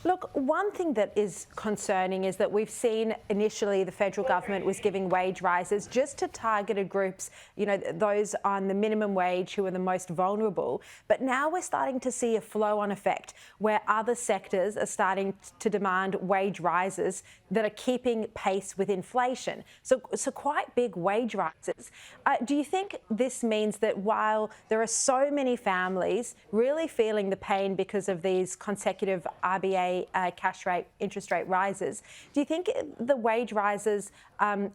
Look, one thing that is concerning is that we've seen initially the federal government was giving wage rises just to targeted groups, those on the minimum wage who are the most vulnerable. But now we're starting to see a flow-on effect where other sectors are starting to demand wage rises that are keeping pace with inflation. So quite big wage rises. Do you think this means that while there are so many families really feeling the pain because of these consecutive RBA cash rate, interest rate rises, do you think the wage rises,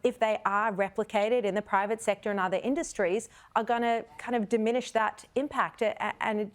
if they are replicated in the private sector and other industries, are going to kind of diminish that impact and,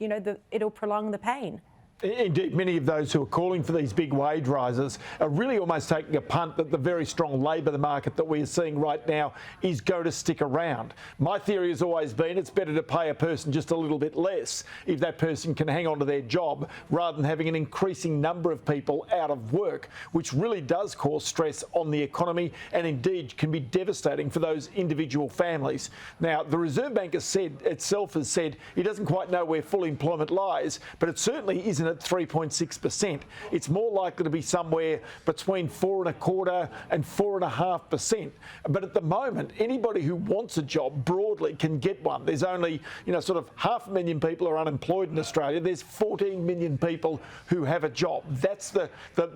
it'll prolong the pain? Indeed, many of those who are calling for these big wage rises are really almost taking a punt that the very strong labour market that we are seeing right now is going to stick around. My theory has always been it's better to pay a person just a little bit less if that person can hang on to their job rather than having an increasing number of people out of work, which really does cause stress on the economy and indeed can be devastating for those individual families. Now, the Reserve Bank has said it doesn't quite know where full employment lies, but it certainly isn't at 3.6%. It's more likely to be somewhere between 4.25% and 4.5%. But at the moment, anybody who wants a job broadly can get one. There's only, sort of 500,000 people are unemployed in Australia. There's 14 million people who have a job. That's the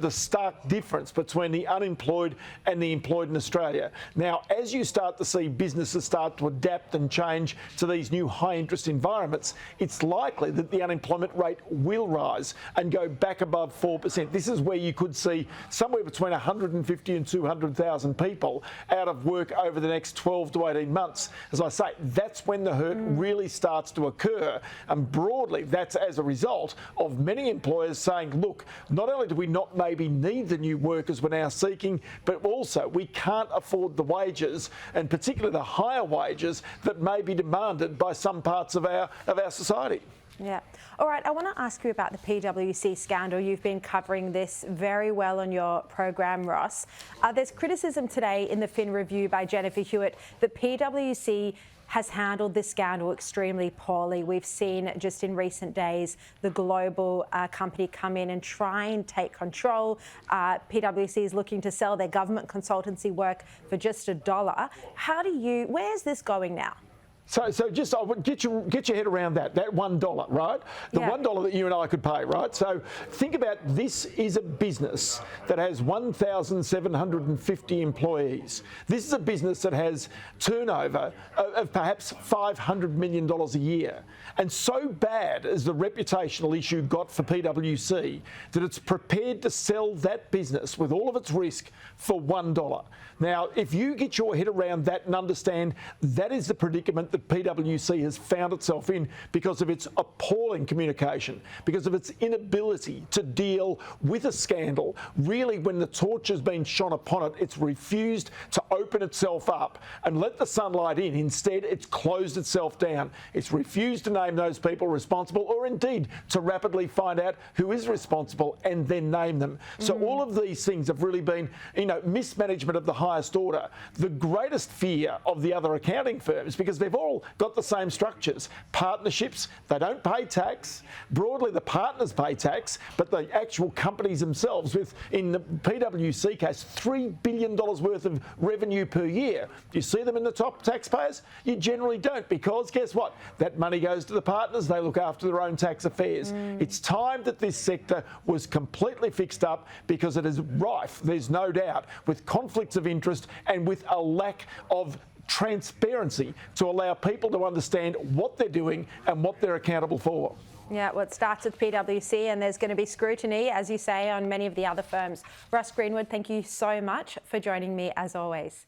stark difference between the unemployed and the employed in Australia. Now, as you start to see businesses start to adapt and change to these new high interest environments, it's likely that the unemployment rate will rise and go back above 4%. This is where you could see somewhere between 150 and 200,000 people out of work over the next 12 to 18 months. As I say, that's when the hurt really starts to occur. And broadly, that's as a result of many employers saying, look, not only do we not maybe need the new workers we're now seeking, but also we can't afford the wages, and particularly the higher wages that may be demanded by some parts of our society. Yeah. All right, I want to ask you about the PwC scandal. You've been covering this very well on your program, Ross. There's criticism today in the Fin Review by Jennifer Hewitt that PwC has handled this scandal extremely poorly. We've seen just in recent days the global company come in and try and take control. PwC is looking to sell their government consultancy work for just $1. Where's this going now? So just get your head around that $1, right? The $1 that you and I could pay, right? So think about this is a business that has 1,750 employees. This is a business that has turnover of perhaps $500 million a year. And so bad is the reputational issue got for PwC that it's prepared to sell that business with all of its risk for $1. Now, if you get your head around that and understand that is the predicament that PwC has found itself in because of its appalling communication, because of its inability to deal with a scandal. Really, when the torch has been shone upon it, it's refused to open itself up and let the sunlight in. Instead, it's closed itself down. It's refused to name those people responsible, or indeed to rapidly find out who is responsible and then name them. So all of these things have really been, mismanagement of the highest order. The greatest fear of the other accounting firms, because they've all got the same structures. Partnerships, they don't pay tax. Broadly, the partners pay tax, but the actual companies themselves, in the PwC case, $3 billion worth of revenue per year. Do you see them in the top taxpayers? You generally don't, because guess what? That money goes to the partners. They look after their own tax affairs. It's time that this sector was completely fixed up, because it is rife, there's no doubt, with conflicts of interest and with a lack of transparency to allow people to understand what they're doing and what they're accountable for. Yeah, well, it starts with PwC, and there's going to be scrutiny, as you say, on many of the other firms. Ross Greenwood, thank you so much for joining me, as always.